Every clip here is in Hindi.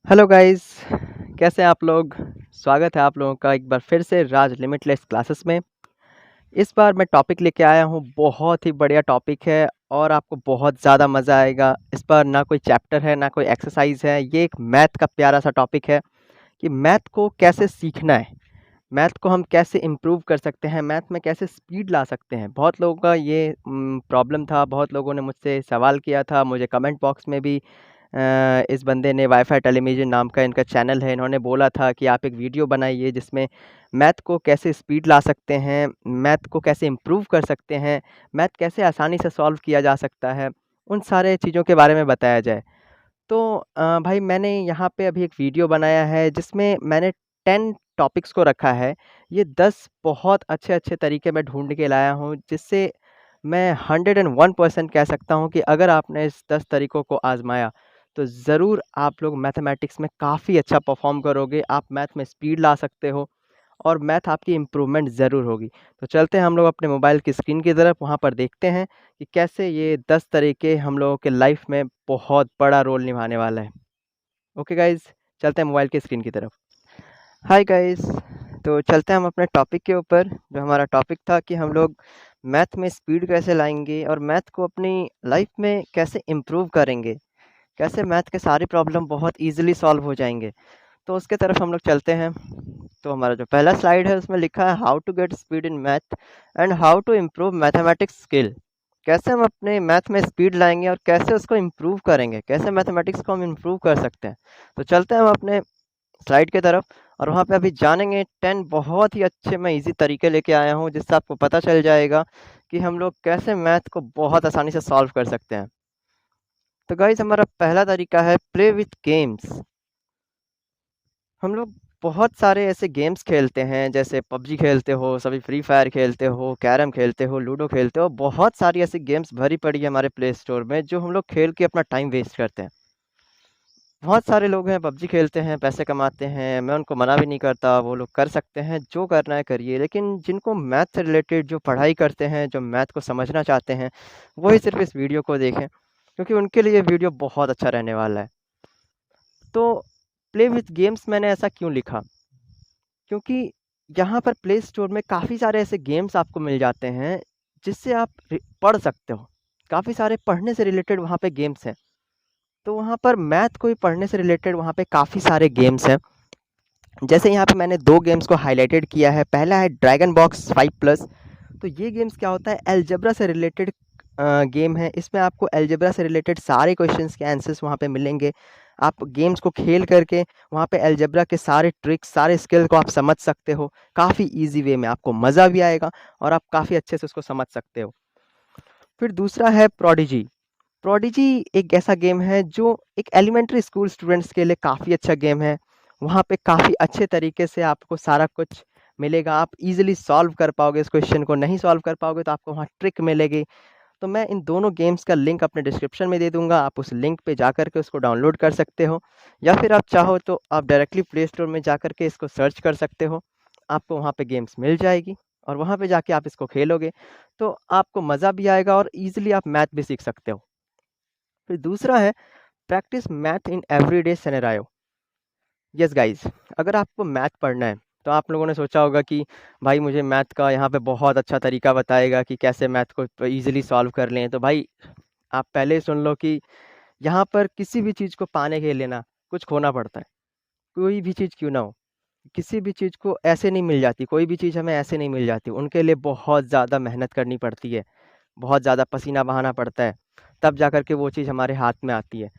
हेलो गाइस, कैसे हैं आप लोग? स्वागत है आप लोगों का एक बार फिर से राज लिमिटलेस क्लासेस में। इस बार मैं टॉपिक लेके आया हूँ, बहुत ही बढ़िया टॉपिक है और आपको बहुत ज़्यादा मज़ा आएगा। इस बार ना कोई चैप्टर है, ना कोई एक्सरसाइज़ है, ये एक मैथ का प्यारा-सा टॉपिक है कि मैथ को कैसे सीखना है, मैथ को हम कैसे इम्प्रूव कर सकते हैं, मैथ में कैसे स्पीड ला सकते हैं। बहुत लोगों का ये प्रॉब्लम था, बहुत लोगों ने मुझसे सवाल किया था, मुझे कमेंट बॉक्स में भी इस बंदे ने वाईफ़ाई टेलीविज़न नाम का इनका चैनल है, इन्होंने बोला था कि आप एक वीडियो बनाइए जिसमें मैथ को कैसे स्पीड ला सकते हैं, मैथ को कैसे इम्प्रूव कर सकते हैं, मैथ कैसे आसानी से सॉल्व किया जा सकता है, उन सारे चीज़ों के बारे में बताया जाए। तो भाई मैंने यहाँ पे अभी एक वीडियो बनाया है जिसमें मैंने 10 टॉपिक्स को रखा है। ये 10 बहुत अच्छे-अच्छे तरीके मैं ढूँढ के लाया हूँ जिससे मैं 101% कह सकता हूँ कि अगर आपने इस 10 तरीकों को आज़माया, तो ज़रूर आप लोग मैथमेटिक्स में काफ़ी अच्छा परफ़ॉर्म करोगे, आप मैथ में स्पीड ला सकते हो और मैथ आपकी इम्प्रूवमेंट ज़रूर होगी। तो चलते हैं हम लोग अपने मोबाइल की स्क्रीन की तरफ, वहाँ पर देखते हैं कि कैसे ये 10 तरीके हम लोगों के लाइफ़ में बहुत बड़ा रोल निभाने वाला है। ओके गाइज़, चलते हैं मोबाइल की स्क्रीन की तरफ। हाय गाइज़, तो चलते हैं हम अपने टॉपिक के ऊपर, जो हमारा टॉपिक था कि हम लोग मैथ में स्पीड कैसे लाएँगे और मैथ को अपनी लाइफ़ में कैसे इम्प्रूव करेंगे, कैसे मैथ के सारे प्रॉब्लम बहुत ईज़िली सॉल्व हो जाएँगे। तो उसके तरफ हम लोग चलते हैं। तो हमारा जो पहला स्लाइड है उसमें लिखा है how to get speed in math and how to improve mathematics skill. कैसे हम अपने मैथ में स्पीड लाएँगे और कैसे उसको इम्प्रूव करेंगे, कैसे मैथमेटिक्स को हम इम्प्रूव कर सकते हैं। तो चलते हैं हम अपने स्लाइड की तरफ और वहाँ पे अभी जानेंगे 10 बहुत ही अच्छे मैं ईज़ी तरीके लेके आया हूँ जिससे आपको पता चल जाएगा कि हम लोग कैसे मैथ को बहुत आसानी से सॉल्व कर सकते हैं। तो गाइज़ हमारा पहला तरीका है प्ले विथ गेम्स। हम लोग बहुत सारे ऐसे गेम्स खेलते हैं जैसे पबजी खेलते हो, सभी फ्री फायर खेलते हो, कैरम खेलते हो, लूडो खेलते हो, बहुत सारी ऐसी गेम्स भरी पड़ी है हमारे प्ले स्टोर में जो हम लोग खेल के अपना टाइम वेस्ट करते हैं। बहुत सारे लोग हैं पबजी खेलते हैं, पैसे कमाते हैं, मैं उनको मना भी नहीं करता, वो लोग कर सकते हैं, जो करना है करिए। लेकिन जिनको मैथ से रिलेटेड जो पढ़ाई करते हैं, जो मैथ को समझना चाहते हैं, वही सिर्फ़ इस वीडियो को देखें, क्योंकि उनके लिए ये वीडियो बहुत अच्छा रहने वाला है। तो प्ले विथ गेम्स मैंने ऐसा क्यों लिखा? क्योंकि यहाँ पर प्ले स्टोर में काफ़ी सारे ऐसे गेम्स आपको मिल जाते हैं, जिससे आप पढ़ सकते हो। काफ़ी सारे पढ़ने से रिलेटेड वहाँ पे गेम्स हैं। तो वहाँ पर मैथ को भी पढ़ने से रिलेटेड वहाँ पे काफ़ी सारे गेम्स हैं। जैसे यहाँ पे मैंने 2 गेम्स को हाइलाइटेड किया है। पहला है ड्रैगन बॉक्स 5 प्लस। तो ये गेम्स क्या होता है, अलजेब्रा से रिलेटेड गेम है। इसमें आपको अलजेब्रा से रिलेटेड सारे क्वेश्चंस के आंसर्स वहाँ पे मिलेंगे। आप गेम्स को खेल करके वहाँ पे अलजेब्रा के सारे ट्रिक्स, सारे स्किल को आप समझ सकते हो। काफ़ी ईज़ी वे में आपको मज़ा भी आएगा और आप काफ़ी अच्छे से उसको समझ सकते हो। फिर दूसरा है प्रोडिजी। प्रोडिजी एक ऐसा गेम है जो एक एलिमेंट्री स्कूल स्टूडेंट्स के लिए काफ़ी अच्छा गेम है। वहाँ पे काफ़ी अच्छे तरीके से आपको सारा कुछ मिलेगा। आप ईज़िली सॉल्व कर पाओगे इस क्वेश्चन को, नहीं सॉल्व कर पाओगे तो आपको वहाँ ट्रिक मिलेगी। तो मैं इन दोनों गेम्स का लिंक अपने डिस्क्रिप्शन में दे दूँगा, आप उस लिंक पे जाकर के उसको डाउनलोड कर सकते हो या फिर आप चाहो तो आप डायरेक्टली प्ले स्टोर में जाकर के इसको सर्च कर सकते हो। आपको वहाँ पे गेम्स मिल जाएगी और वहाँ पे जाके आप इसको खेलोगे, तो आपको मज़ा भी आएगा और ईज़िली आप मैथ भी सीख सकते हो। फिर दूसरा है practice math in everyday scenario. Yes guys, अगर आपको मैथ पढ़ना है तो आप लोगों ने सोचा होगा कि भाई मुझे मैथ का यहाँ पे बहुत अच्छा तरीका बताएगा कि कैसे मैथ को इजीली सॉल्व कर लें। तो भाई आप पहले ही सुन लो कि यहाँ पर किसी भी चीज़ को पाने के लिए ना कुछ खोना पड़ता है। कोई भी चीज़ क्यों ना हो, किसी भी चीज़ को ऐसे नहीं मिल जाती, कोई भी चीज़ हमें ऐसे नहीं मिल जाती, उनके लिए बहुत ज़्यादा मेहनत करनी पड़ती है, बहुत ज़्यादा पसीना बहाना पड़ता है, तब जा कर के वो चीज़ हमारे हाथ में आती है।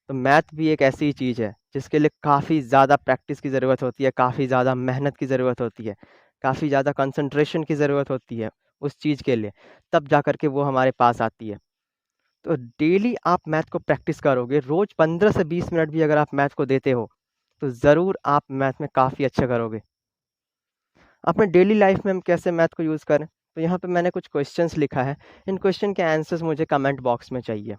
तो मैथ भी एक ऐसी चीज़ है जिसके लिए काफ़ी ज़्यादा प्रैक्टिस की ज़रूरत होती है, काफ़ी ज़्यादा मेहनत की ज़रूरत होती है, काफ़ी ज़्यादा कंसंट्रेशन की ज़रूरत होती है उस चीज़ के लिए, तब जा कर के वो हमारे पास आती है। तो डेली आप मैथ को प्रैक्टिस करोगे, रोज़ 15 से 20 मिनट भी अगर आप मैथ को देते हो, तो ज़रूर आप मैथ में काफ़ी अच्छा करोगे। अपने डेली लाइफ़ में हम कैसे मैथ को यूज़ करें? तो यहाँ पे मैंने कुछ क्वेश्चंस लिखा है, इन क्वेश्चन के आंसर्स मुझे कमेंट बॉक्स में चाहिए।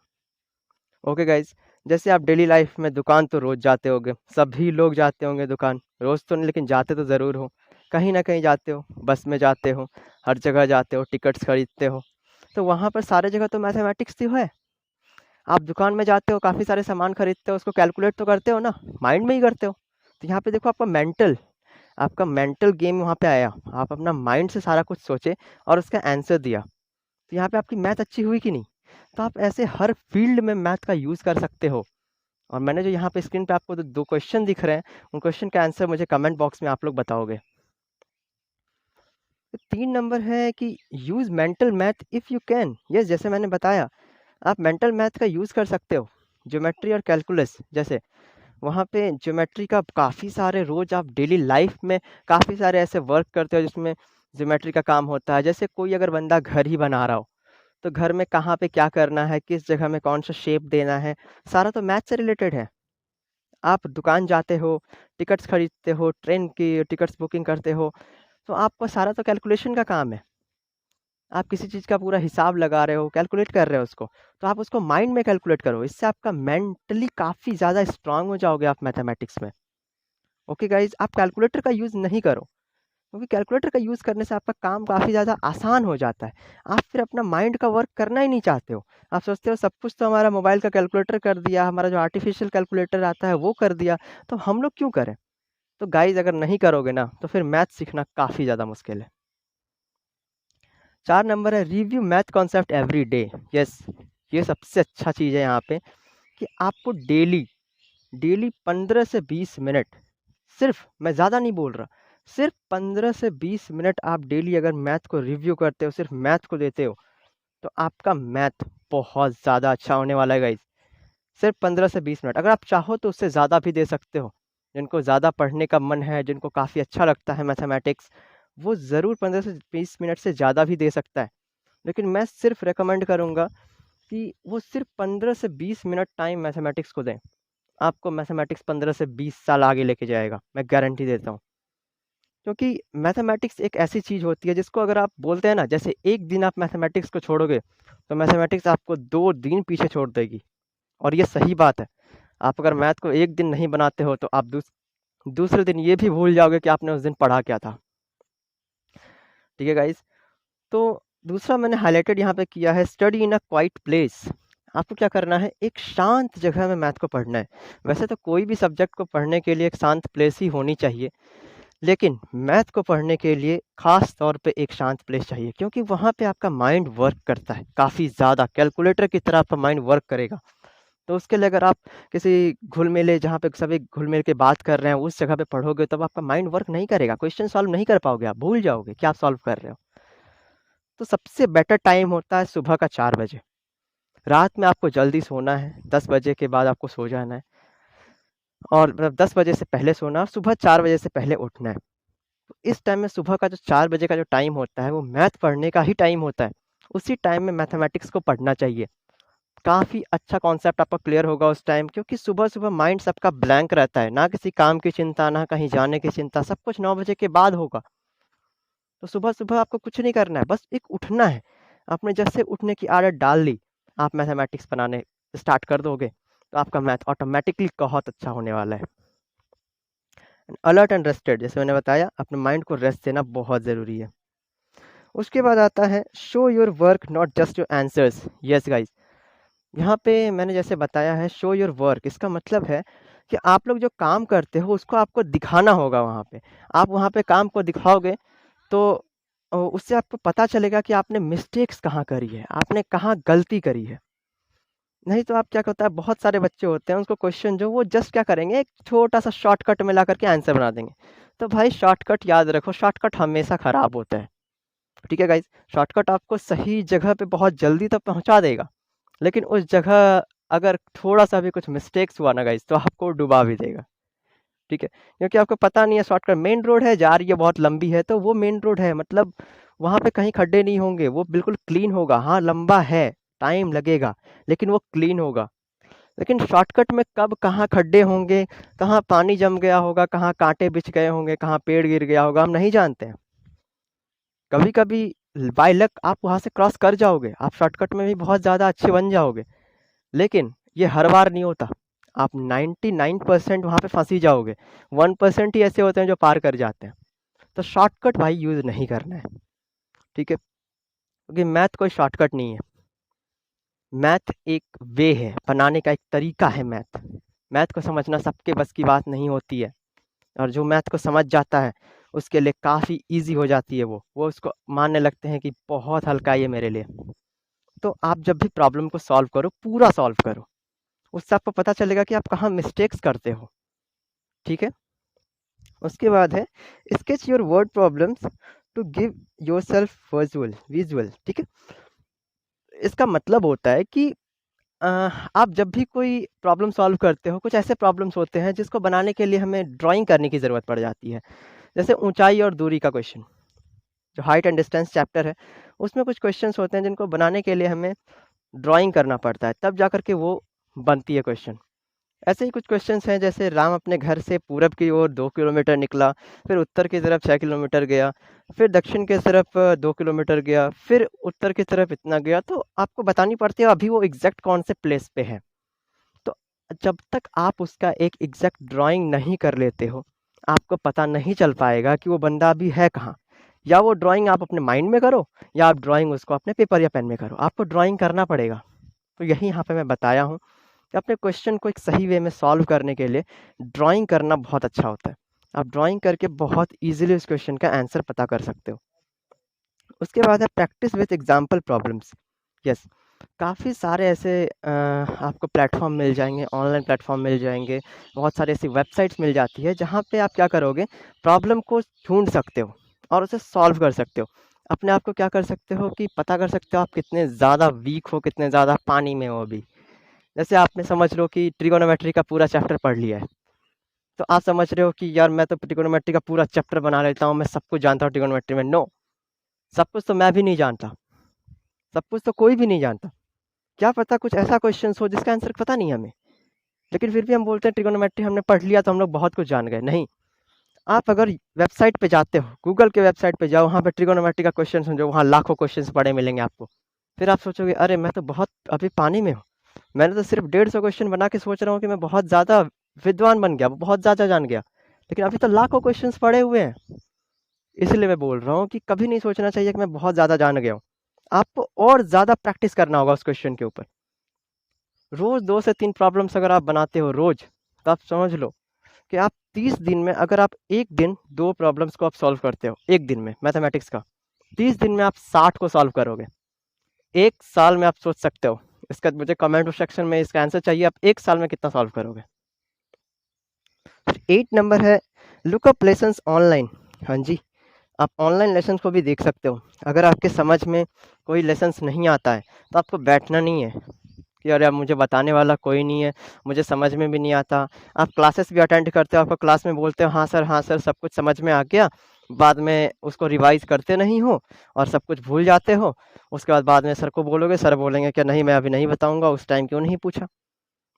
ओके गाइज़, जैसे आप डेली लाइफ़ में दुकान तो रोज़ जाते होंगे, सभी लोग जाते होंगे दुकान, रोज़ तो नहीं लेकिन जाते तो ज़रूर हो। कहीं न कहीं जाते हो, बस में जाते हो, हर जगह जाते हो, टिकट्स खरीदते हो, तो वहाँ पर सारे जगह तो मैथमेटिक्स तो है। आप दुकान में जाते हो, काफ़ी सारे सामान खरीदते हो, उसको कैलकुलेट तो करते हो ना, माइंड में ही करते हो। तो यहाँ पे देखो आपका मेंटल गेम वहाँ पे आया। आप अपना माइंड से सारा कुछ सोचे और उसका आंसर दिया। तो यहाँ पे आपकी मैथ अच्छी हुई कि नहीं? तो आप ऐसे हर फील्ड में मैथ का यूज़ कर सकते हो। और मैंने जो यहाँ पे स्क्रीन पे आपको 2 क्वेश्चन दिख रहे हैं, उन क्वेश्चन का आंसर मुझे कमेंट बॉक्स में आप लोग बताओगे। तो 3 नंबर है कि use mental math if you can. Yes, जैसे मैंने बताया, आप मेंटल मैथ का यूज़ कर सकते हो। ज्योमेट्री और कैलकुलस जैसे वहाँ पे ज्योमेट्री का काफ़ी सारे रोज़ आप डेली लाइफ में काफ़ी सारे ऐसे वर्क करते हो जिसमें ज्योमेट्री का काम होता है। जैसे कोई अगर बंदा घर ही बना रहा हो, तो घर में कहाँ पे क्या करना है, किस जगह में कौन सा शेप देना है, सारा तो मैथ से रिलेटेड है। आप दुकान जाते हो, टिकट्स खरीदते हो, ट्रेन की टिकट्स बुकिंग करते हो, तो आपका सारा तो कैलकुलेशन का काम है। आप किसी चीज़ का पूरा हिसाब लगा रहे हो, कैलकुलेट कर रहे हो उसको, तो आप उसको माइंड में कैलकुलेट करो। इससे आपका मेंटली काफ़ी ज़्यादा स्ट्रांग हो जाओगे आप मैथमेटिक्स में। ओके गाइज़, आप कैलकुलेटर का यूज़ नहीं करो, क्योंकि कैलकुलेटर का यूज़ करने से आपका काम काफ़ी ज़्यादा आसान हो जाता है। आप फिर अपना माइंड का वर्क करना ही नहीं चाहते हो। आप सोचते हो सब कुछ तो हमारा मोबाइल का कैलकुलेटर कर दिया, हमारा जो आर्टिफ़िशियल कैलकुलेटर आता है वो कर दिया, तो हम लोग क्यों करें? तो गाइज़ अगर नहीं करोगे ना, तो फिर मैथ सीखना काफ़ी ज़्यादा मुश्किल है। 4 नंबर है review math concept every day. Yes, ये सबसे अच्छा चीज़ है यहाँ पे कि आपको डेली डेली 15 से 20 मिनट, सिर्फ मैं ज़्यादा नहीं बोल रहा, सिर्फ 15 से 20 मिनट आप डेली अगर मैथ को रिव्यू करते हो, सिर्फ मैथ को देते हो, तो आपका मैथ बहुत ज़्यादा अच्छा होने वाला है गाइज। सिर्फ 15 से 20 मिनट, अगर आप चाहो तो उससे ज़्यादा भी दे सकते हो। जिनको ज़्यादा पढ़ने का मन है, जिनको काफ़ी अच्छा लगता है मैथमेटिक्स, वो ज़रूर 15 से 20 मिनट से ज़्यादा भी दे सकता है। लेकिन मैं सिर्फ रेकमेंड करूँगा कि वो सिर्फ 15 से 20 मिनट टाइम मैथमेटिक्स को दें। आपको मैथमेटिक्स 15 से 20 साल आगे लेके जाएगा, मैं गारंटी देता हूँ। क्योंकि मैथमेटिक्स एक ऐसी चीज़ होती है जिसको अगर आप बोलते हैं ना, जैसे एक दिन आप मैथमेटिक्स को छोड़ोगे, तो मैथमेटिक्स आपको 2 दिन पीछे छोड़ देगी। और ये सही बात है। आप अगर मैथ को एक दिन नहीं बनाते हो, तो आप दूसरे दिन ये भी भूल जाओगे कि आपने उस दिन पढ़ा क्या था। ठीक है गाइज़? तो दूसरा मैंने हाइलाइटेड यहाँ पे किया है, study in a quite place. आपको क्या करना है, एक शांत जगह में मैथ को पढ़ना है। वैसे तो कोई भी सब्जेक्ट को पढ़ने के लिए एक शांत प्लेस ही होनी चाहिए, लेकिन मैथ को पढ़ने के लिए ख़ास तौर पे एक शांत प्लेस चाहिए, क्योंकि वहाँ पे आपका माइंड वर्क करता है काफ़ी ज़्यादा, कैलकुलेटर की तरह आपका माइंड वर्क करेगा। तो उसके लिए अगर आप किसी घुल-मिले जहाँ पे सभी घुल-मिल के बात कर रहे हैं, उस जगह पे पढ़ोगे, तब आपका माइंड वर्क नहीं करेगा, क्वेश्चन सॉल्व नहीं कर पाओगे आप, भूल जाओगे कि आप सॉल्व कर रहे हो। तो सबसे बेटर टाइम होता है सुबह का 4 बजे। रात में आपको जल्दी सोना है, 10 बजे के बाद आपको सो जाना है, और मतलब 10 बजे से पहले सोना और सुबह 4 बजे से पहले उठना है। तो इस टाइम में सुबह का जो 4 बजे का जो टाइम होता है, वो मैथ पढ़ने का ही टाइम होता है। उसी टाइम में मैथमेटिक्स को पढ़ना चाहिए। काफ़ी अच्छा कॉन्सेप्ट आपका क्लियर होगा उस टाइम, क्योंकि सुबह-सुबह माइंड सबका ब्लैंक रहता है, ना किसी काम की चिंता, ना कहीं जाने की चिंता, सब कुछ 9 बजे के बाद होगा। तो सुबह-सुबह आपको कुछ नहीं करना है, बस एक उठना है। आपने जैसे उठने की आदत डाल ली, आप मैथमेटिक्स बनाने स्टार्ट कर दोगे, तो आपका मैथ ऑटोमैटिकली बहुत अच्छा होने वाला है। अलर्ट एंड रेस्टेड, जैसे मैंने बताया, अपने माइंड को रेस्ट देना बहुत ज़रूरी है। उसके बाद आता है show your work not just your answers. Yes guys, यहाँ पे मैंने जैसे बताया है शो योर वर्क, इसका मतलब है कि आप लोग जो काम करते हो उसको आपको दिखाना होगा वहाँ पे। आप वहाँ पे काम को दिखाओगे, तो उससे आपको पता चलेगा कि आपने मिस्टेक्स कहाँ करी है, आपने कहाँ गलती करी है। नहीं तो आप क्या होता है, बहुत सारे बच्चे होते हैं, उसको क्वेश्चन जो वो जस्ट क्या करेंगे, एक छोटा-सा शॉर्टकट में ला कर के आंसर बना देंगे। तो भाई शॉर्टकट याद रखो, शॉर्टकट हमेशा खराब होता है। ठीक है गाइज़? शॉर्टकट आपको सही जगह पे बहुत जल्दी तक पहुँचा देगा, लेकिन उस जगह अगर थोड़ा-सा भी कुछ मिस्टेक्स हुआ ना गाइज़, तो आपको डुबा भी देगा। ठीक है? क्योंकि आपको पता नहीं है, शॉर्टकट मेन रोड है, जा रही है, बहुत लंबी है, तो वो मेन रोड है, मतलब वहाँ पे कहीं खड्डे नहीं होंगे, वो बिल्कुल क्लीन होगा। हाँ, लंबा है, टाइम लगेगा, लेकिन वो क्लीन होगा। लेकिन शॉर्टकट में कब कहाँ खड्डे होंगे, कहाँ पानी जम गया होगा, कहाँ कांटे बिछ गए होंगे, कहाँ पेड़ गिर गया होगा, हम नहीं जानते हैं। कभी-कभी बाय लक आप वहाँ से क्रॉस कर जाओगे, आप शॉर्टकट में भी बहुत ज़्यादा अच्छे बन जाओगे, लेकिन ये हर बार नहीं होता। आप 99% वहाँ पे फँस ही जाओगे, 1% ही ऐसे होते हैं जो पार कर जाते हैं। तो शॉर्टकट भाई यूज़ नहीं करना है, ठीक है? क्योंकि मैथ कोई शॉर्टकट नहीं है। मैथ एक वे है, बनाने का एक तरीका है मैथ। मैथ को समझना सबके बस की बात नहीं होती है, और जो मैथ को समझ जाता है उसके लिए काफ़ी ईज़ी हो जाती है वो उसको मानने लगते हैं कि बहुत हल्का है ये मेरे लिए। तो आप जब भी प्रॉब्लम को सॉल्व करो, पूरा सॉल्व करो, उससे आपको पता चलेगा कि आप कहाँ मिस्टेक्स करते हो, ठीक है? उसके बाद है sketch your word problems to give yourself visual, ठीक है? इसका मतलब होता है कि आप जब भी कोई प्रॉब्लम सॉल्व करते हो, कुछ ऐसे प्रॉब्लम्स होते हैं जिसको बनाने के लिए हमें ड्राइंग करने की ज़रूरत पड़ जाती है। जैसे ऊंचाई और दूरी का क्वेश्चन, जो हाइट एंड डिस्टेंस चैप्टर है, उसमें कुछ क्वेश्चंस होते हैं जिनको बनाने के लिए हमें ड्राइंग करना पड़ता है, तब जाकर के वो बनती है क्वेश्चन। ऐसे ही कुछ क्वेश्चंस हैं, जैसे राम अपने घर से पूरब की ओर 2 किलोमीटर निकला, फिर उत्तर की तरफ 6 किलोमीटर गया, फिर दक्षिण की तरफ 2 किलोमीटर गया, फिर उत्तर की तरफ इतना गया। तो आपको बतानी पड़ती है अभी वो एग्जैक्ट कौन से प्लेस पे है। तो जब तक आप उसका एक एग्जैक्ट ड्राइंग नहीं कर लेते हो, आपको पता नहीं चल पाएगा कि वो बंदा अभी है कहाँ। या वो ड्राइंग आप अपने माइंड में करो, या आप ड्राइंग उसको अपने पेपर या पेन में करो, आपको ड्राइंग करना पड़ेगा। तो यही यहाँ पे मैं बताया हूँ कि अपने क्वेश्चन को एक सही वे में सॉल्व करने के लिए ड्राइंग करना बहुत अच्छा होता है। आप ड्राइंग करके बहुत ईजिली उस क्वेश्चन का आंसर पता कर सकते हो। उसके बाद है practice with example problems. Yes, काफ़ी सारे ऐसे आपको प्लेटफॉर्म मिल जाएंगे, ऑनलाइन प्लेटफॉर्म मिल जाएंगे, बहुत सारी ऐसी वेबसाइट्स मिल जाती है जहाँ पे आप क्या करोगे, प्रॉब्लम को ढूंढ सकते हो और उसे सॉल्व कर सकते हो। अपने आप को क्या कर सकते हो कि पता कर सकते हो आप कितने ज़्यादा वीक हो, कितने ज़्यादा पानी में हो अभी। जैसे आपने समझ लो कि ट्रिगोनोमेट्री का पूरा चैप्टर पढ़ लिया है, तो आप समझ रहे हो कि यार मैं तो ट्रिगोनोमेट्री का पूरा चैप्टर बना लेता हूँ, मैं सब कुछ जानता हूँ ट्रिगोनोमेट्री में। नो, सब कुछ तो मैं भी नहीं जानता, सब कुछ तो कोई भी नहीं जानता। क्या पता कुछ ऐसा क्वेश्चन हो जिसका आंसर पता नहीं हमें, लेकिन फिर भी हम बोलते हैं ट्रिगोनोमेट्री हमने पढ़ लिया तो हम लोग बहुत कुछ जान गए। नहीं, आप अगर वेबसाइट पे जाते हो, गूगल के वेबसाइट पे जाओ, वहाँ पे ट्रिगोनोमेट्री का क्वेश्चन समझो, वहाँ लाखों क्वेश्चन पड़े मिलेंगे आपको। फिर आप सोचोगे अरे मैं तो बहुत अभी पानी में हूँ, मैंने तो सिर्फ 150 क्वेश्चन बना के सोच रहा हूँ कि मैं बहुत ज़्यादा विद्वान बन गया, बहुत ज़्यादा जान गया, लेकिन अभी तो लाखों क्वेश्चन पड़े हुए हैं। इसलिए मैं बोल रहा हूँ कि कभी नहीं सोचना चाहिए कि मैं बहुत ज़्यादा जान गया हूँ। आपको और ज़्यादा प्रैक्टिस करना होगा उस क्वेश्चन के ऊपर। रोज़ 2 से 3 प्रॉब्लम्स अगर आप बनाते हो रोज़, तो आप समझ लो कि आप 30 दिन में, अगर आप एक दिन 2 प्रॉब्लम्स को आप सॉल्व करते हो एक दिन में मैथमेटिक्स का, 30 दिन में आप 60 को सॉल्व करोगे। 1 साल में आप सोच सकते हो, इसका मुझे कमेंट सेक्शन में इसका आंसर चाहिए, आप 1 साल में कितना सॉल्व करोगे। 8 नंबर है लुक अप लेसन्स ऑनलाइन। हाँ जी, आप ऑनलाइन लेसन्स को भी देख सकते हो। अगर आपके समझ में कोई लेसन्स नहीं आता है तो आपको बैठना नहीं है कि अरे अब मुझे बताने वाला कोई नहीं है, मुझे समझ में भी नहीं आता। आप क्लासेस भी अटेंड करते हो, आपको क्लास में बोलते हो हाँ सर सब कुछ समझ में आ गया, बाद में उसको रिवाइज करते नहीं हो और सब कुछ भूल जाते हो। उसके बाद में सर को बोलोगे, सर बोलेंगे कि नहीं मैं अभी नहीं बताऊंगा, उस टाइम क्यों नहीं पूछा।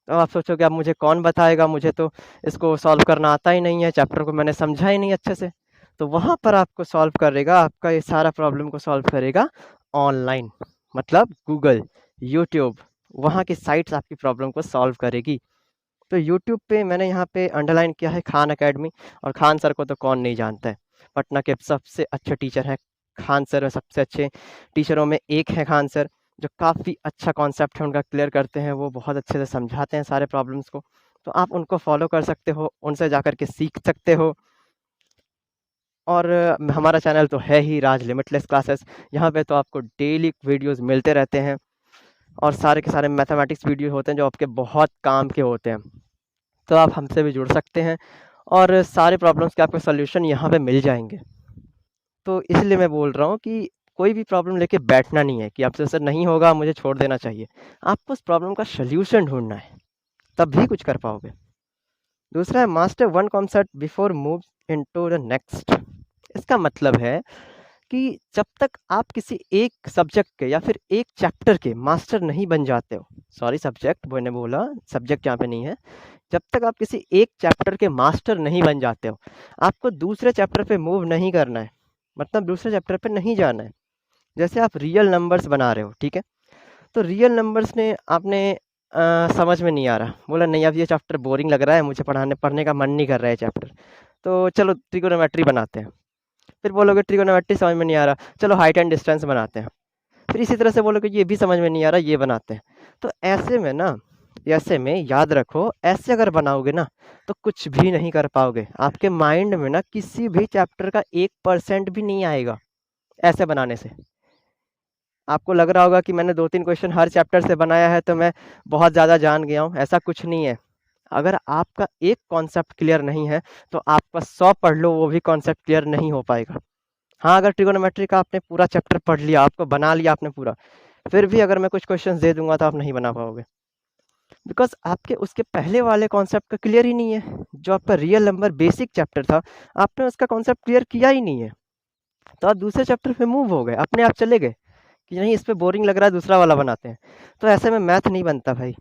तो आप सोचोगे अब मुझे कौन बताएगा, मुझे तो इसको सॉल्व करना आता ही नहीं है, चैप्टर को मैंने समझा ही नहीं अच्छे से। तो वहाँ पर आपको सॉल्व करेगा, आपका ये सारा प्रॉब्लम को सॉल्व करेगा ऑनलाइन, मतलब गूगल, यूट्यूब, वहाँ की साइट्स आपकी प्रॉब्लम को सॉल्व करेगी। तो यूट्यूब पे मैंने यहाँ पे अंडरलाइन किया है खान अकेडमी, और खान सर को तो कौन नहीं जानता है, पटना के सबसे अच्छे टीचर हैं खान सर, सबसे अच्छे टीचरों में एक है खान सर, जो काफ़ी अच्छा कॉन्सेप्ट है उनका क्लियर करते हैं, वो बहुत अच्छे से समझाते हैं सारे प्रॉब्लम्स को। तो आप उनको फॉलो कर सकते हो, उनसे जाकर के सीख सकते हो। और हमारा चैनल तो है ही राज लिमिटलेस क्लासेस, यहाँ पे तो आपको डेली वीडियोस मिलते रहते हैं, और सारे के सारे मैथमेटिक्स वीडियो होते हैं जो आपके बहुत काम के होते हैं। तो आप हमसे भी जुड़ सकते हैं, और सारे प्रॉब्लम्स के आपको सॉल्यूशन यहाँ पे मिल जाएंगे। तो इसलिए मैं बोल रहा हूँ कि कोई भी प्रॉब्लम लेके बैठना नहीं है कि आपसे सर नहीं होगा मुझे छोड़ देना चाहिए। आपको उस प्रॉब्लम का सॉल्यूशन ढूंढना है, तब भी कुछ कर पाओगे। दूसरा है master one concept before move into the next. इसका मतलब है कि जब तक आप किसी एक सब्जेक्ट के या फिर एक चैप्टर के मास्टर नहीं बन जाते हो, सॉरी सब्जेक्ट मैंने बोला, सब्जेक्ट यहाँ पे नहीं है, जब तक आप किसी एक चैप्टर के मास्टर नहीं बन जाते हो, आपको दूसरे चैप्टर पे मूव नहीं करना है, मतलब दूसरे चैप्टर पे नहीं जाना है। जैसे आप रियल नंबर्स बना रहे हो, ठीक है, तो रियल नंबर्स ने आपने समझ में नहीं आ रहा, बोला नहीं अब ये चैप्टर बोरिंग लग रहा है, मुझे पढ़ने का मन नहीं कर रहा है चैप्टर, तो चलो ट्रिगोनोमेट्री बनाते हैं। फिर बोलोगे ट्रिगोनोमेट्री समझ में नहीं आ रहा, चलो हाइट एंड डिस्टेंस बनाते हैं। फिर इसी तरह से बोलोगे ये भी समझ में नहीं आ रहा, ये बनाते हैं। तो ऐसे में याद रखो, ऐसे अगर बनाओगे ना तो कुछ भी नहीं कर पाओगे। आपके माइंड में ना किसी भी चैप्टर का 1% भी नहीं आएगा ऐसे बनाने से। आपको लग रहा होगा कि मैंने 2-3 क्वेश्चन हर चैप्टर से बनाया है तो मैं बहुत ज़्यादा जान गया हूँ, ऐसा कुछ नहीं है। अगर आपका एक कॉन्सेप्ट क्लियर नहीं है तो आपका 100 पढ़ लो वो भी कॉन्सेप्ट क्लियर नहीं हो पाएगा। हाँ, अगर ट्रिगोनोमेट्री का आपने पूरा चैप्टर पढ़ लिया, आपको बना लिया आपने पूरा, फिर भी अगर मैं कुछ क्वेश्चंस दे दूंगा तो आप नहीं बना पाओगे, बिकॉज आपके उसके पहले वाले कॉन्सेप्ट का क्लियर ही नहीं है। जो आपका रियल नंबर बेसिक चैप्टर था, आपने उसका कॉन्सेप्ट क्लियर किया ही नहीं है, तो आप दूसरे चैप्टर पे मूव हो गए, अपने आप चले गए कि नहीं इस पे बोरिंग लग रहा है, दूसरा वाला बनाते हैं। तो ऐसे में मैथ नहीं बनता भाई,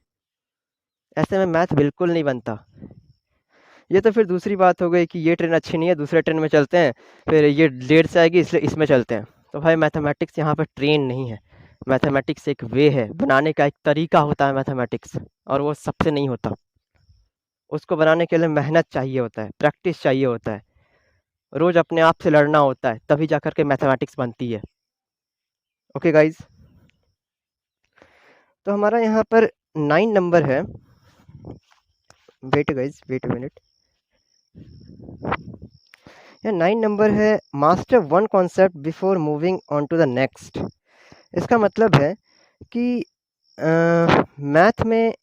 ऐसे में मैथ बिल्कुल नहीं बनता। ये तो फिर दूसरी बात हो गई कि ये ट्रेन अच्छी नहीं है, दूसरे ट्रेन में चलते हैं, फिर ये लेट से आएगी इसलिए इसमें चलते हैं। तो भाई मैथमेटिक्स यहाँ पर ट्रेन नहीं है, मैथमेटिक्स एक वे है, बनाने का एक तरीका होता है मैथमेटिक्स, और वो सबसे नहीं होता। उसको बनाने के लिए मेहनत चाहिए होता है, प्रैक्टिस चाहिए होता है, रोज अपने आप से लड़ना होता है, तभी जाकर के मैथमेटिक्स बनती है। ओके गाइज, तो हमारा यहाँ पर 9 नंबर है। Wait guys, wait a minute. यह 9 नंबर है, master one concept before moving on to the next. इसका मतलब है कि मैथ में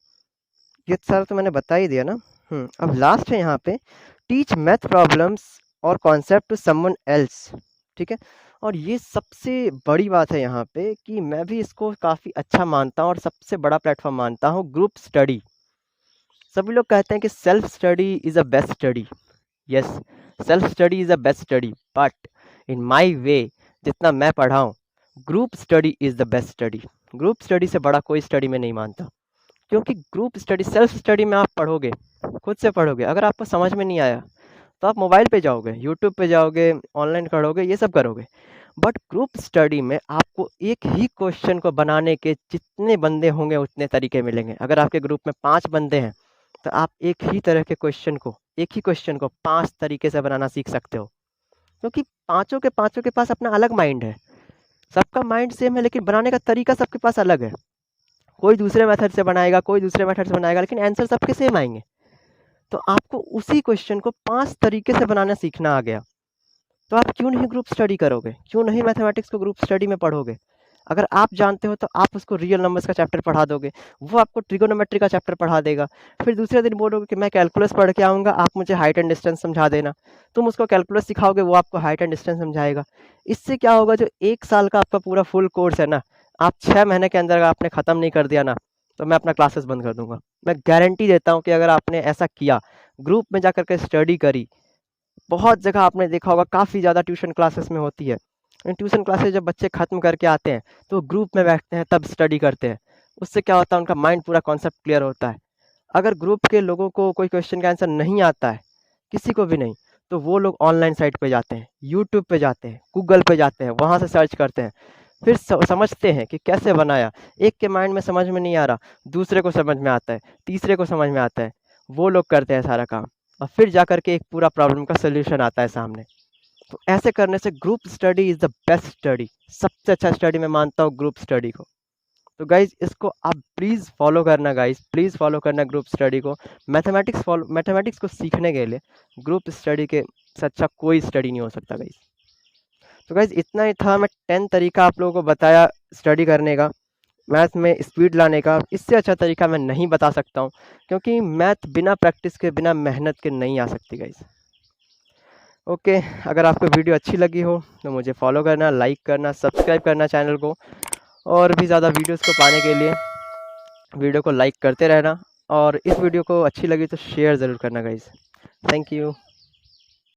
ये सारा तो मैंने बता ही दिया ना। अब लास्ट है यहाँ पे, टीच मैथ प्रॉब्लम्स और कॉन्सेप्ट टू समवन एल्स। ठीक है, और ये सबसे बड़ी बात है यहाँ पे कि मैं भी इसको काफ़ी अच्छा मानता हूँ और सबसे बड़ा प्लेटफॉर्म मानता हूँ, ग्रुप स्टडी। सभी लोग कहते हैं कि self study is a best study. Yes, self study is a best study, but in my way, जितना मैं पढ़ा हूँ, group study is the best study. Group study से बड़ा कोई स्टडी में नहीं मानता, क्योंकि ग्रुप स्टडी, सेल्फ स्टडी में आप पढ़ोगे, खुद से पढ़ोगे, अगर आपको समझ में नहीं आया तो आप मोबाइल पे जाओगे, यूट्यूब पे जाओगे, ऑनलाइन पढ़ोगे, ये सब करोगे। बट ग्रुप स्टडी में आपको एक ही क्वेश्चन को बनाने के जितने बंदे होंगे उतने तरीके मिलेंगे। अगर आपके ग्रुप में 5 बंदे हैं तो आप एक ही तरह के क्वेश्चन को, एक ही क्वेश्चन को 5 तरीके से बनाना सीख सकते हो, क्योंकि पांचों के पास अपना अलग माइंड है। सबका माइंड सेम है लेकिन बनाने का तरीका सबके पास अलग है। कोई दूसरे मेथड से बनाएगा, कोई दूसरे मेथड से बनाएगा, लेकिन आंसर सबके सेम आएंगे। तो आपको उसी क्वेश्चन को 5 तरीके से बनाना सीखना आ गया, तो आप क्यों नहीं ग्रुप स्टडी करोगे, क्यों नहीं मैथमेटिक्स को ग्रुप स्टडी में पढ़ोगे। अगर आप जानते हो तो आप उसको रियल नंबर्स का चैप्टर पढ़ा दोगे, वो आपको ट्रिगोनोमेट्री का चैप्टर पढ़ा देगा। फिर दूसरे दिन बोलोगे कि मैं कैलकुलस पढ़ के आऊँगा, आप मुझे हाइट एंड डिस्टेंस समझा देना। तुम उसको कैलकुलस सिखाओगे, वो आपको हाइट एंड डिस्टेंस समझाएगा। इससे क्या होगा, जो 1 साल का आपका पूरा फुल कोर्स है ना, आप 6 महीने के अंदर आपने ख़त्म नहीं कर दिया ना, तो मैं अपना क्लासेस बंद कर दूंगा। मैं गारंटी देता हूँ कि अगर आपने ऐसा किया, ग्रुप में जाकर के स्टडी करी, बहुत जगह आपने देखा होगा काफ़ी ज़्यादा ट्यूशन क्लासेस में होती है। ट्यूशन क्लासेस जब बच्चे ख़त्म करके आते हैं तो ग्रुप में बैठते हैं, तब स्टडी करते हैं। उससे क्या होता है, उनका माइंड पूरा कॉन्सेप्ट क्लियर होता है। अगर ग्रुप के लोगों को कोई क्वेश्चन का आंसर नहीं आता है, किसी को भी नहीं, तो वो लोग ऑनलाइन साइट पे जाते हैं, यूट्यूब पे जाते हैं, गूगल पे जाते हैं, वहाँ से सर्च करते हैं, फिर समझते हैं कि कैसे बनाया। एक के माइंड में समझ में नहीं आ रहा, दूसरे को समझ में आता है, तीसरे को समझ में आता है, वो लोग करते हैं सारा काम, और फिर जाकर के एक पूरा प्रॉब्लम का सोल्यूशन आता है सामने। तो ऐसे करने से group study is the best study, सबसे अच्छा स्टडी मैं मानता हूँ ग्रुप स्टडी को। तो गाइज इसको आप प्लीज़ फॉलो करना, गाइज प्लीज़ फॉलो करना ग्रुप स्टडी को। मैथमेटिक्स को सीखने के लिए ग्रुप स्टडी के से अच्छा कोई स्टडी नहीं हो सकता गाइज। तो गाइज इतना ही था, मैं 10 तरीका आप लोगों को बताया स्टडी करने का, मैथ में स्पीड लाने का। इससे अच्छा तरीका मैं नहीं बता सकता हूँ, क्योंकि मैथ बिना प्रैक्टिस के, बिना मेहनत के नहीं आ सकती गाइज। ओके, अगर आपको वीडियो अच्छी लगी हो तो मुझे फॉलो करना, लाइक करना, सब्सक्राइब करना चैनल को, और भी ज़्यादा वीडियोस को पाने के लिए वीडियो को लाइक करते रहना, और इस वीडियो को अच्छी लगी तो शेयर ज़रूर करना गाइज। Thank you.